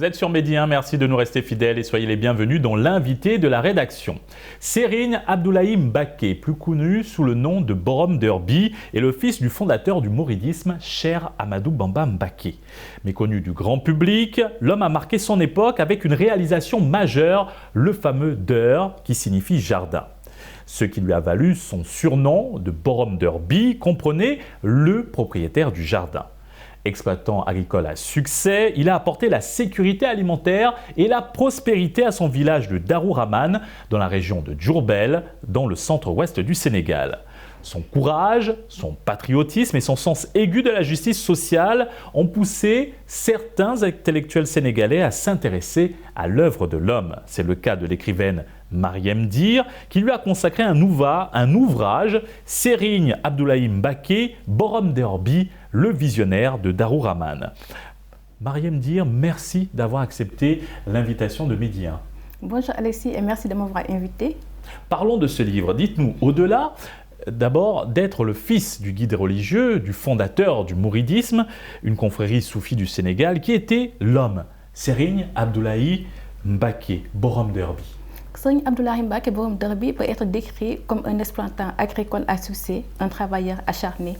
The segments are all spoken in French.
Vous êtes sur Medi 1, merci de nous rester fidèles et soyez les bienvenus dans l'invité de la rédaction. Serigne Abdoulaye Mbacké, plus connu sous le nom de Borom Derby, est le fils du fondateur du mouridisme, Cheikh Ahmadou Bamba Mbacké. Méconnu du grand public, l'homme a marqué son époque avec une réalisation majeure, le fameux Deur, qui signifie jardin. Ce qui lui a valu son surnom de Borom Derby, comprenait le propriétaire du jardin. Exploitant agricole à succès, il a apporté la sécurité alimentaire et la prospérité à son village de Darou Rahmane, dans la région de Diourbel, dans le centre-ouest du Sénégal. Son courage, son patriotisme et son sens aigu de la justice sociale ont poussé certains intellectuels sénégalais à s'intéresser à l'œuvre de l'homme. C'est le cas de l'écrivaine Marième Dir, qui lui a consacré un ouvrage, Serigne Abdoulaye Mbacké, Borom Derby, le visionnaire de Darou Rahmane. Marième Dir, merci d'avoir accepté l'invitation de Medi 1. Bonjour Alexis et merci de m'avoir invité. Parlons de ce livre. Dites-nous, au-delà d'abord d'être le fils du guide religieux, du fondateur du mouridisme, une confrérie soufie du Sénégal, qui était l'homme, Serigne Abdoulaye Mbacké, Borom Derby. Serigne Abdoulaye Mbacké Borom Derby peut être décrit comme un exploitant agricole à succès, un travailleur acharné.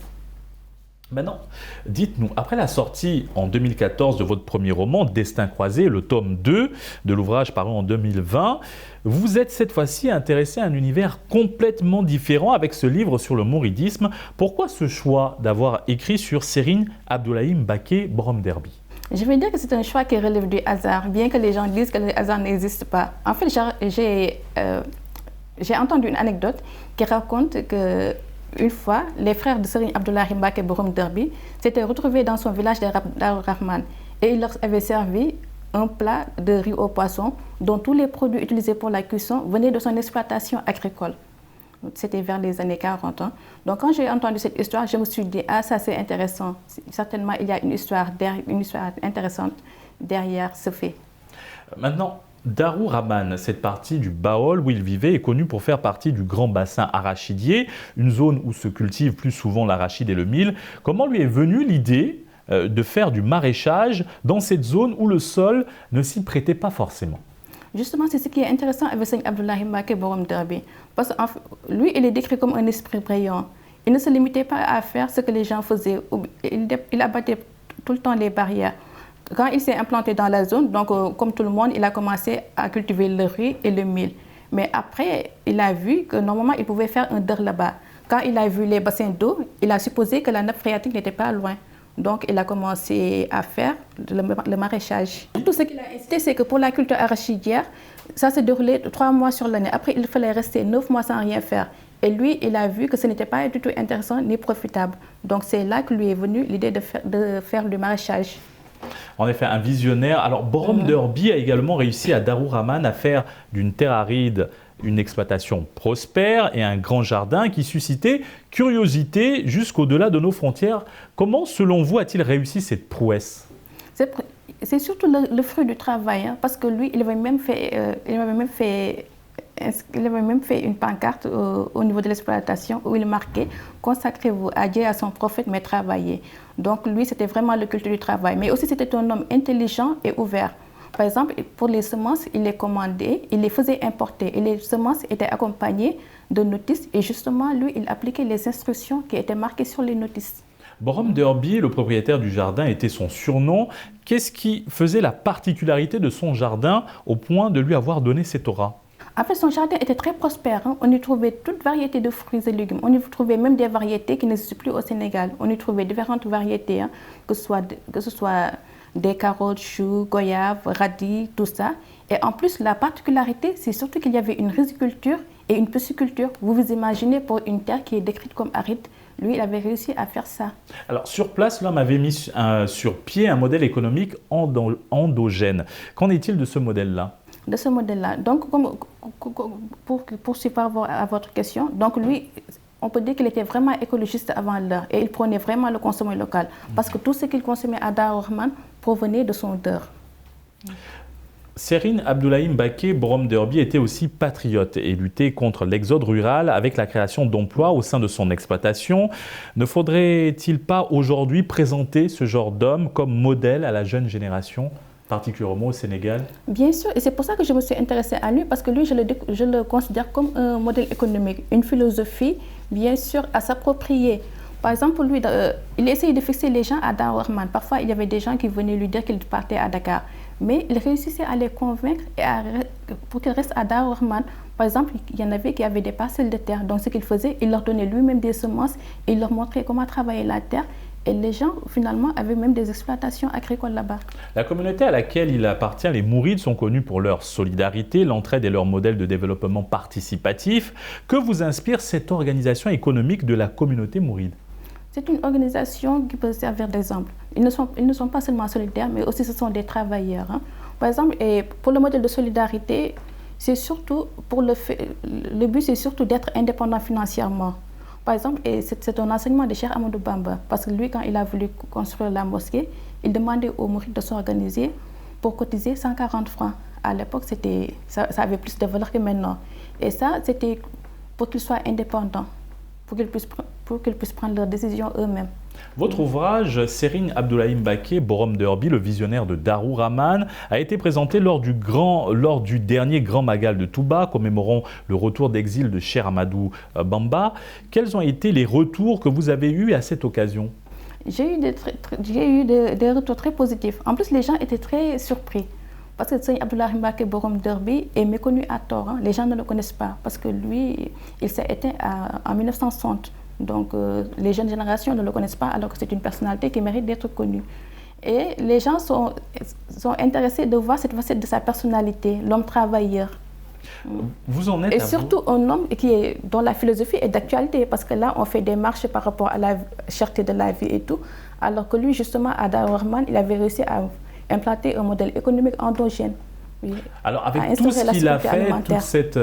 Maintenant, dites-nous, après la sortie en 2014 de votre premier roman, Destin croisé, le tome 2 de l'ouvrage paru en 2020, vous êtes cette fois-ci intéressé à un univers complètement différent avec ce livre sur le mouridisme. Pourquoi ce choix d'avoir écrit sur Serigne Abdoulaye Mbacké Borom Derby? Je vais dire que c'est un choix qui relève du hasard, bien que les gens disent que le hasard n'existe pas. En fait, j'ai entendu une anecdote qui raconte que une fois, les frères de Serigne Abdoulaye Mbacké Borom Derby s'étaient retrouvés dans son village de Darou Rahmane et il leur avait servi un plat de riz au poisson dont tous les produits utilisés pour la cuisson venaient de son exploitation agricole. C'était vers les années 40. Donc quand j'ai entendu cette histoire, je me suis dit « Ah, ça c'est intéressant. Certainement, il y a une histoire intéressante derrière ce fait. » Maintenant, Darou Rahmane, cette partie du Baol où il vivait, est connue pour faire partie du grand bassin arachidier, une zone où se cultive plus souvent l'arachide et le mil. Comment lui est venue l'idée de faire du maraîchage dans cette zone où le sol ne s'y prêtait pas forcément? Justement, c'est ce qui est intéressant avec Serigne Abdoulaye Mbacké Borom Derby. Parce que lui, il est décrit comme un esprit brillant. Il ne se limitait pas à faire ce que les gens faisaient. Il abattait tout le temps les barrières. Quand il s'est implanté dans la zone, donc comme tout le monde, il a commencé à cultiver le riz et le mil. Mais après, il a vu que normalement, il pouvait faire un deur là-bas. Quand il a vu les bassins d'eau, il a supposé que la nappe phréatique n'était pas loin. Donc, il a commencé à faire le maraîchage. Tout ce qu'il a incité, c'est que pour la culture arachidière, ça se déroulait 3 mois sur l'année. Après, il fallait rester 9 mois sans rien faire. Et lui, il a vu que ce n'était pas du tout intéressant ni profitable. Donc, c'est là que lui est venue l'idée de faire du maraîchage. En effet, un visionnaire. Alors, Borom Derby a également réussi à Darou Rahmane à faire d'une terre aride une exploitation prospère et un grand jardin qui suscitait curiosité jusqu'au-delà de nos frontières. Comment, selon vous, a-t-il réussi cette prouesse? C'est surtout le fruit du travail, parce que lui, il avait même fait une pancarte au niveau de l'exploitation où il marquait « Consacrez-vous à Dieu et à son prophète, mais travaillez ». Donc lui, c'était vraiment le culte du travail. Mais aussi, c'était un homme intelligent et ouvert. Par exemple, pour les semences, il les commandait, il les faisait importer. Et les semences étaient accompagnées de notices. Et justement, lui, il appliquait les instructions qui étaient marquées sur les notices. Borom Derby, le propriétaire du jardin, était son surnom. Qu'est-ce qui faisait la particularité de son jardin au point de lui avoir donné cette aura? En fait, son jardin était très prospère. On y trouvait toute variété de fruits et légumes. On y trouvait même des variétés qui n'existent plus au Sénégal. On y trouvait différentes variétés, que ce soit des carottes, choux, goyaves, radis, tout ça. Et en plus, la particularité, c'est surtout qu'il y avait une riziculture et une pisciculture. Vous vous imaginez pour une terre qui est décrite comme aride, lui, il avait réussi à faire ça. Alors, sur place, l'homme avait mis sur pied un modèle économique endogène. Qu'en est-il de ce modèle-là? De ce modèle-là. Donc, pour poursuivre à votre question, donc lui, on peut dire qu'il était vraiment écologiste avant l'heure et il prenait vraiment le consommé local parce que tout ce qu'il consommait à Darou Rahmane provenait de son deur. Serigne Abdoulaye Mbacké Borom Derby était aussi patriote et luttait contre l'exode rural avec la création d'emplois au sein de son exploitation. Ne faudrait-il pas aujourd'hui présenter ce genre d'homme comme modèle à la jeune génération particulièrement au Sénégal? Bien sûr, et c'est pour ça que je me suis intéressée à lui, parce que lui, je le considère comme un modèle économique, une philosophie, bien sûr, à s'approprier. Par exemple, lui, il essayait de fixer les gens à Darou Rahman. Parfois, il y avait des gens qui venaient lui dire qu'il partait à Dakar. Mais il réussissait à les convaincre pour qu'ils restent à Darou Rahman. Par exemple, il y en avait qui avaient des parcelles de terre. Donc, ce qu'il faisait, il leur donnait lui-même des semences et il leur montrait comment travailler la terre. Et les gens, finalement, avaient même des exploitations agricoles là-bas. La communauté à laquelle il appartient, les Mourides, sont connus pour leur solidarité, l'entraide et leur modèle de développement participatif. Que vous inspire cette organisation économique de la communauté Mouride? C'est une organisation qui peut servir d'exemple. Ils ne sont pas seulement solidaires, mais aussi ce sont des travailleurs. Par exemple, et pour le modèle de solidarité, c'est surtout le but, c'est surtout d'être indépendant financièrement. Par exemple, et c'est un enseignement de Cheikh Ahmadou Bamba, parce que lui, quand il a voulu construire la mosquée, il demandait aux mourides de s'organiser pour cotiser 140 francs. À l'époque, ça avait plus de valeur que maintenant. Et ça, c'était pour qu'ils soient indépendants, pour qu'ils puissent prendre leurs décisions eux-mêmes. Votre ouvrage, Serigne Abdoulaye Mbacké, Borom Derby, le visionnaire de Darou Rahman, a été présenté lors du dernier Grand Magal de Touba, commémorant le retour d'exil de Cheikh Ahmadou Bamba. Quels ont été les retours que vous avez eus à cette occasion? J'ai eu des retours très positifs. En plus, les gens étaient très surpris. Parce que Serigne Abdoulaye Mbacké Borom Derby est méconnu à tort. Les gens ne le connaissent pas. Parce que lui, il s'est éteint en 1960. Donc, les jeunes générations ne le connaissent pas, alors que c'est une personnalité qui mérite d'être connue. Et les gens sont intéressés de voir cette facette de sa personnalité, l'homme travailleur. Vous en êtes et surtout un homme dont la philosophie est d'actualité, parce que là, on fait des marches par rapport à la cherté de la vie et tout, alors que lui, justement, à Darou Rahman, il avait réussi à implanter un modèle économique endogène. Oui, alors, avec tout ce qu'il a fait,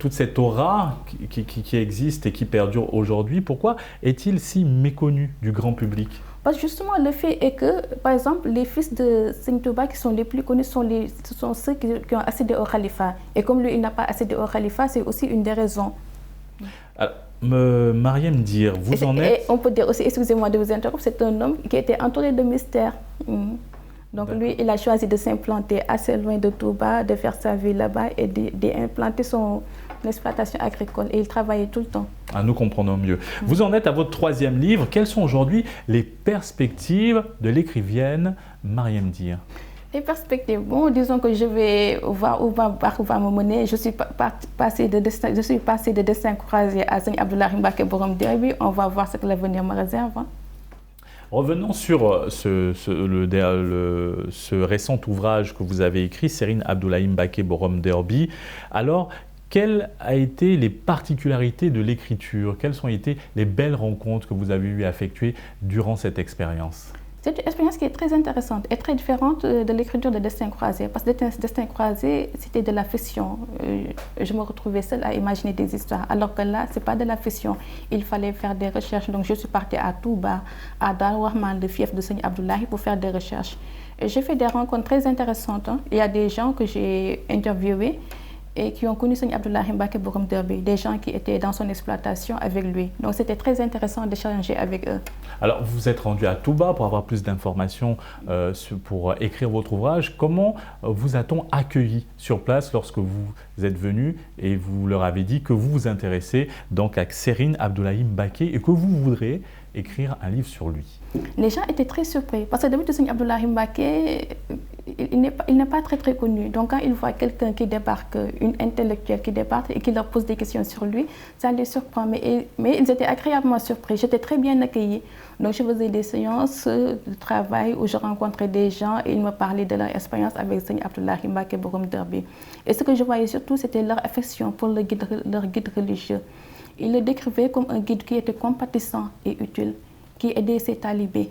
toute cette aura qui existe et qui perdure aujourd'hui, pourquoi est-il si méconnu du grand public? Parce que justement, le fait est que, par exemple, les fils de Serigne Touba qui sont les plus connus ce sont ceux qui ont accédé au khalifa. Et comme lui, il n'a pas accédé au khalifa, c'est aussi une des raisons. Alors, Mariam Dir, vous en êtes... Et on peut dire aussi, excusez-moi de vous interrompre, c'est un homme qui était entouré de mystères. Donc lui, il a choisi de s'implanter assez loin de Touba, de faire sa vie là-bas et d'implanter son exploitation agricole. Et il travaillait tout le temps. Ah, nous comprenons mieux. Vous en êtes à votre 3e livre. Quelles sont aujourd'hui les perspectives de l'écrivaine Mariam Dir? Les perspectives, bon, disons que je vais voir où va me mener. Je suis passée de destin croisé à Serigne Abdoulaye Mbacké Borom Derby. On va voir ce que l'avenir me réserve. Revenons sur ce récent ouvrage que vous avez écrit, Serigne Abdoulaye Mbacké Borom Derby. Alors, quelles ont été les particularités de l'écriture? Quelles ont été les belles rencontres que vous avez eu à effectuer durant cette expérience? C'est une expérience qui est très intéressante et très différente de l'écriture de Destin croisé. Parce que Destin croisé, c'était de la fiction. Je me retrouvais seule à imaginer des histoires. Alors que là, ce n'est pas de la fiction. Il fallait faire des recherches. Donc, je suis partie à Touba, à Darou Rahman, le fief de Serigne Abdoulaye, pour faire des recherches. J'ai fait des rencontres très intéressantes. Il y a des gens que j'ai interviewés et qui ont connu Serigne Abdoulaye Mbacké Borom Derby, des gens qui étaient dans son exploitation avec lui. Donc c'était très intéressant d'échanger avec eux. Alors vous vous êtes rendu à Touba pour avoir plus d'informations pour écrire votre ouvrage. Comment vous a-t-on accueilli sur place lorsque vous êtes venu et vous leur avez dit que vous vous intéressez donc à Serigne Abdoulaye Mbacké et que vous voudrez écrire un livre sur lui? Les gens étaient très surpris parce que d'habitude Serigne Abdoulaye Mbacké, il n'est pas très connu. Donc quand il voit quelqu'un qui débarque, une intellectuelle qui débarque et qui leur pose des questions sur lui, ça les surprend. Mais ils étaient agréablement surpris. J'étais très bien accueillie. Donc je faisais des séances de travail où je rencontrais des gens et ils me parlaient de leur expérience avec Serigne Abdoulaye Mbacké Borom Derby. Et ce que je voyais surtout, c'était leur affection pour leur guide religieux. Ils le décrivaient comme un guide qui était compatissant et utile, qui aidait ses talibés.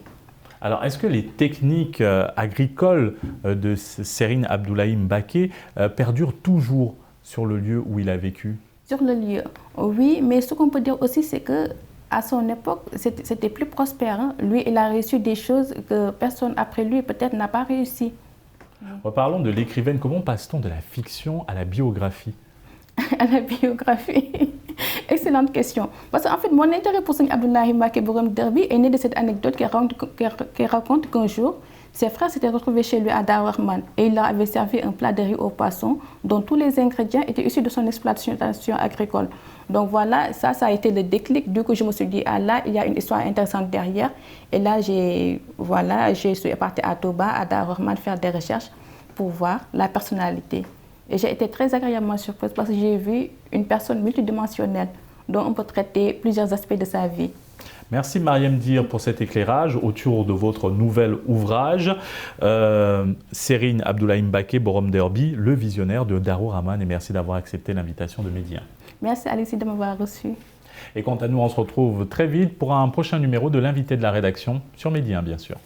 Alors, est-ce que les techniques agricoles de Serigne Abdoulaye Mbacké perdurent toujours sur le lieu où il a vécu? Sur le lieu, oui, mais ce qu'on peut dire aussi, c'est que à son époque, c'était plus prospère. Hein. Lui, il a réussi des choses que personne après lui peut-être n'a pas réussi. Reparlons de l'écrivaine. Comment passe-t-on de la fiction à la biographie? À la biographie. Excellente question. Parce qu'en fait, mon intérêt pour Serigne Abdoulaye Mbacké Borom Derby est né de cette anecdote qui raconte qu'un jour, Ses frères s'étaient retrouvés chez lui à Darou Rahman et il leur avait servi un plat de riz au poisson dont tous les ingrédients étaient issus de son exploitation agricole. Donc voilà, ça a été le déclic. Du coup, je me suis dit, ah là, il y a une histoire intéressante derrière. Et là, je suis partie à Touba, à Darou Rahman, faire des recherches pour voir la personnalité. Et j'ai été très agréablement surprise parce que j'ai vu une personne multidimensionnelle dont on peut traiter plusieurs aspects de sa vie. Merci Mariam Dir pour cet éclairage autour de votre nouvel ouvrage, Serine Abdoulahim Mbacké, Borom Derby, le visionnaire de Darou Rahman, et merci d'avoir accepté l'invitation de Média. Merci Alexis de m'avoir reçu. Et quant à nous, on se retrouve très vite pour un prochain numéro de l'invité de la rédaction sur Média, bien sûr.